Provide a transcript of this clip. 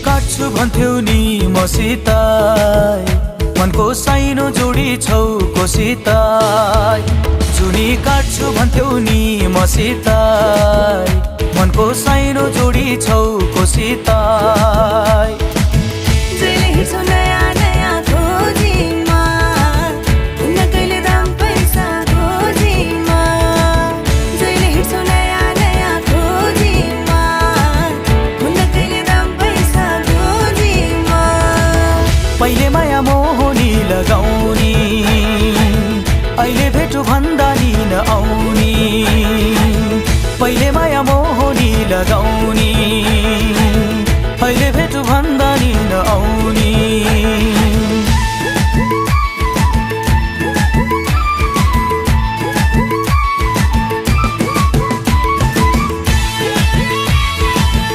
काट्छु भन्थ्यौ नि मसित मनको साइनो जोडी छौ कोसित जुनी काट्छु भन्थ्यौ नि मसित मनको साइनो जोडी छौ कोसित पहिले माया मोहनी लगाउने अहिले भेटु भन्दा नि नआउने पहिले माया मोहनी लगाउने